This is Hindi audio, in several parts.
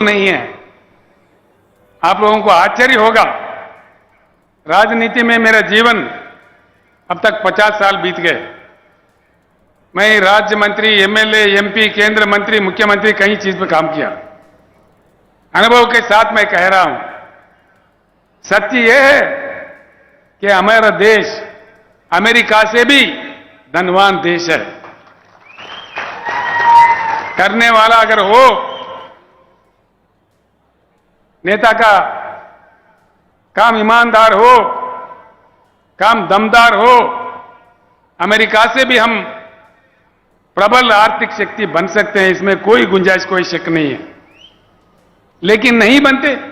नहीं है। आप लोगों को आश्चर्य होगा, राजनीति में मेरा जीवन अब तक 50 साल बीत गए। मैं राज्य मंत्री, एमएलए, एमपी, केंद्र मंत्री, मुख्यमंत्री कई चीज पे काम किया। अनुभव के साथ मैं कह रहा हूं, सत्य यह है कि हमारा देश अमेरिका से भी धनवान देश है। करने वाला अगर हो, नेता का काम ईमानदार हो, काम दमदार हो, अमेरिका से भी हम प्रबल आर्थिक शक्ति बन सकते हैं, इसमें कोई गुंजाइश, कोई शक नहीं है। लेकिन नहीं बनते।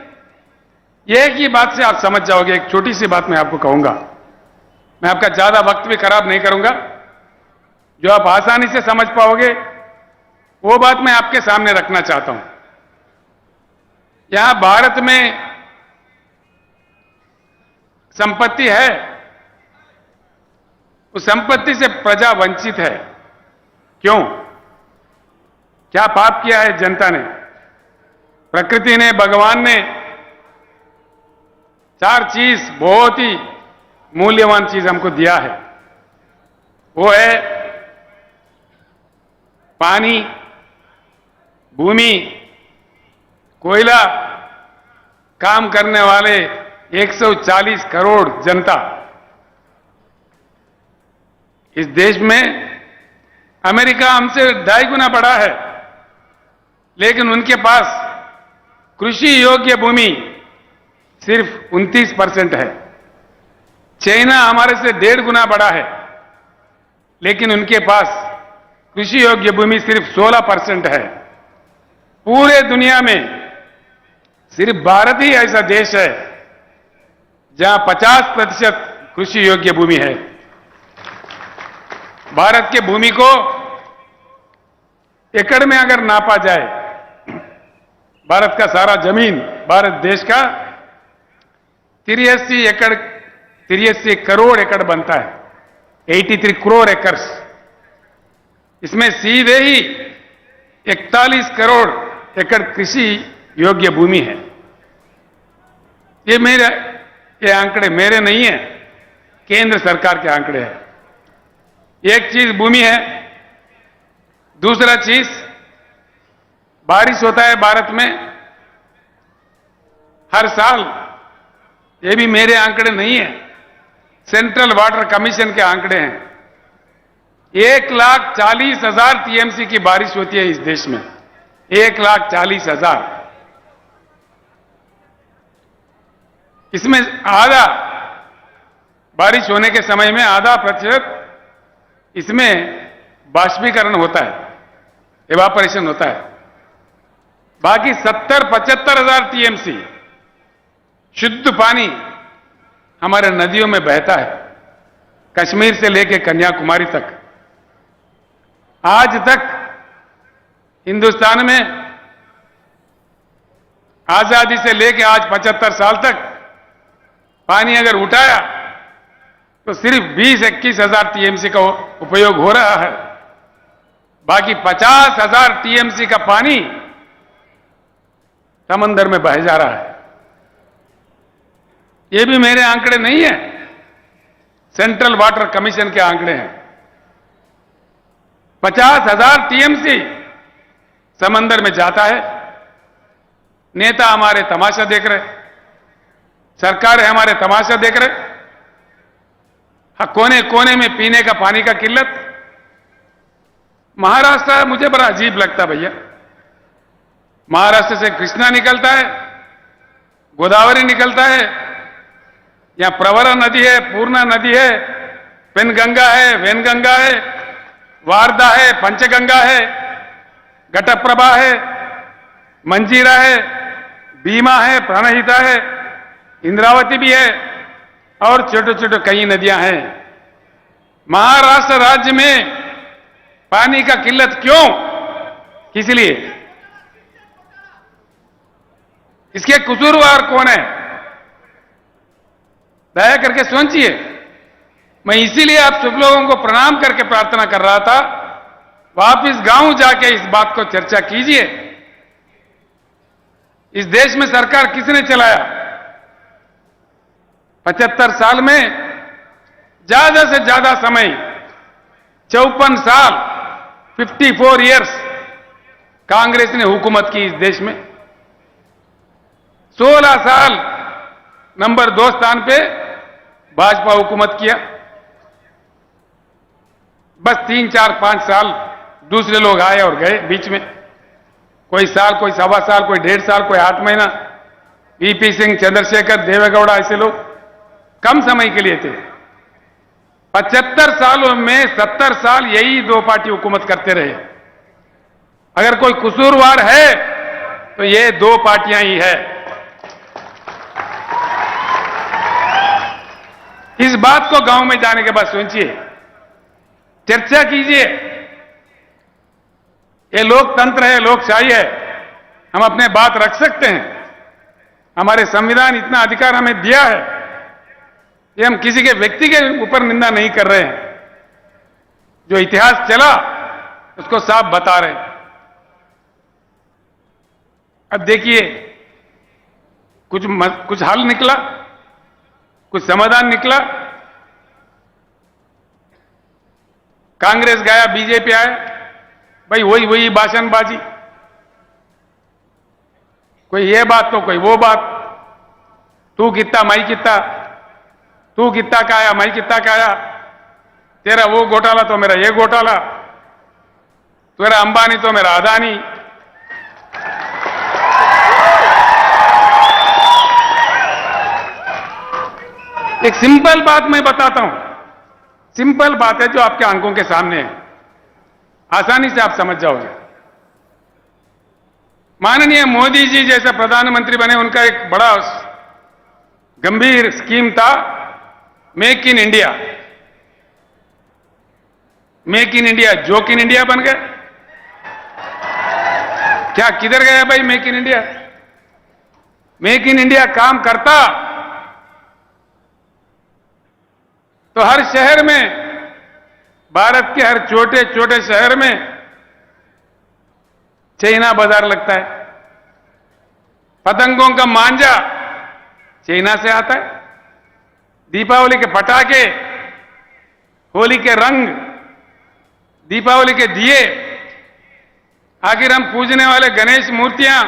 एक ही बात से आप समझ जाओगे। एक छोटी सी बात मैं आपको कहूंगा, मैं आपका ज्यादा वक्त भी खराब नहीं करूंगा, जो आप आसानी से समझ पाओगे वो बात मैं आपके सामने रखना चाहता हूं। यहां भारत में संपत्ति है, उस संपत्ति से प्रजा वंचित है। क्यों? क्या पाप किया है जनता ने? प्रकृति ने, भगवान ने चार चीज, बहुत ही मूल्यवान चीज हमको दिया है। वो है पानी, भूमि, कोयला, काम करने वाले 140 करोड़ जनता। इस देश में अमेरिका हमसे 2.5 गुना बड़ा है, लेकिन उनके पास कृषि योग्य भूमि सिर्फ 29% है। चाइना हमारे से 1.5 गुना बड़ा है, लेकिन उनके पास कृषि योग्य भूमि सिर्फ 16% है। पूरे दुनिया में सिर्फ भारत ही ऐसा देश है जहां 50% कृषि योग्य भूमि है। भारत के भूमि को एकड़ में अगर नापा जाए, भारत का सारा जमीन, भारत देश का 83 करोड़ एकड़ बनता है, 83 करोड़ एकर्स। इसमें सीधे ही 41 करोड़ एकड़ कृषि योग्य भूमि है। ये आंकड़े मेरे नहीं है, केंद्र सरकार के आंकड़े हैं। एक चीज भूमि है, दूसरा चीज बारिश होता है भारत में हर साल। ये भी मेरे आंकड़े नहीं है, सेंट्रल वाटर कमीशन के आंकड़े हैं। 1,40,000 टीएमसी की बारिश होती है इस देश में, 1,40,000। इसमें आधा बारिश होने के समय में आधा प्रतिशत इसमें बाष्पीकरण होता है, इवापोरेशन होता है। बाकी 70-75 हजार टीएमसी शुद्ध पानी हमारे नदियों में बहता है, कश्मीर से लेकर कन्याकुमारी तक। आज तक हिंदुस्तान में आजादी से लेकर आज 75 साल तक पानी अगर उठाया तो सिर्फ 20-21 हजार टीएमसी का उपयोग हो रहा है। बाकी 50,000 टीएमसी का पानी समंदर में बह जा रहा है। ये भी मेरे आंकड़े नहीं है, सेंट्रल वाटर कमीशन के आंकड़े हैं। 50,000 टीएमसी समंदर में जाता है। नेता हमारे तमाशा देख रहे, सरकार है हमारे तमाशा देख रहे। कोने कोने में पीने का पानी का किल्लत। महाराष्ट्र मुझे बड़ा अजीब लगता भैया। महाराष्ट्र से कृष्णा निकलता है, गोदावरी निकलता है, यहां प्रवरा नदी है, पूर्णा नदी है, पेनगंगा है, वेनगंगा है, वारदा है, पंचगंगा है, घटप्रभा है, मंजीरा है, भीमा है, प्राणहिता है, इंद्रावती भी है और छोटे छोटे कई नदियां हैं। महाराष्ट्र राज्य में पानी का किल्लत क्यों? किस लिए? इसके कसूरवार कौन है? दया करके सोचिए। मैं इसीलिए आप सब लोगों को प्रणाम करके प्रार्थना कर रहा था, वापिस गांव जाके इस बात को चर्चा कीजिए। इस देश में सरकार किसने चलाया? 75 साल में ज्यादा से ज्यादा समय 54 साल 54 इयर्स कांग्रेस ने हुकूमत की इस देश में। 16 साल नंबर 2 स्थान पे भाजपा हुकूमत किया। बस 3, 4, 5 साल दूसरे लोग आए और गए बीच में, कोई साल, कोई सवा साल, कोई 1.5 साल, कोई 8 महीना। वीपी सिंह, चंद्रशेखर, देवेगौड़ा, ऐसे लोग कम समय के लिए थे। 75 सालों में 70 साल यही 2 पार्टी हुकूमत करते रहे। अगर कोई कसूरवार है तो ये 2 पार्टियां ही है। इस बात को गांव में जाने के बाद सोचिए, चर्चा कीजिए। ये लोकतंत्र है, लोकशाही है, हम अपने बात रख सकते हैं। हमारे संविधान इतना अधिकार हमें दिया है कि हम किसी के व्यक्ति के ऊपर निंदा नहीं कर रहे हैं। जो इतिहास चला उसको साफ बता रहे हैं। अब देखिए, कुछ हल निकला, कुछ समाधान निकला। कांग्रेस गया, बीजेपी आया, भाई वही भाषणबाजी, कोई ये बात तो कोई वो बात। तू कितना मैं कितना, तू कितना का आया मैं कितना का आया, तेरा वो घोटाला तो मेरा ये घोटाला, तेरा अंबानी तो मेरा अदानी। एक सिंपल बात मैं बताता हूं, सिंपल बात है जो आपके आंखों के सामने है, आसानी से आप समझ जाओगे। माननीय मोदी जी जैसे प्रधानमंत्री बने, उनका एक बड़ा गंभीर स्कीम था, make in India. Make in India joke in India बन गए। क्या किधर गया भाई make in India? Make in India काम करता तो हर शहर में, भारत के हर छोटे छोटे शहर में चाइना बाजार लगता है। पतंगों का मांझा चाइना से आता है। दीपावली के पटाखे, होली के रंग, दीपावली के दिए, आखिर हम पूजने वाले गणेश मूर्तियां,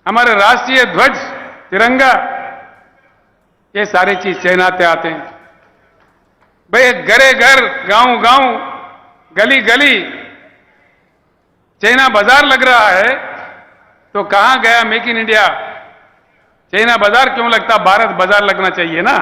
हमारे राष्ट्रीय ध्वज तिरंगा, ये सारी चीज चाइना से आते हैं। भाई घरे घर, गांव गांव, गली गली चाइना बाजार लग रहा है, तो कहां गया मेक इन इंडिया? चाइना बाजार क्यों लगता? भारत बाजार लगना चाहिए ना।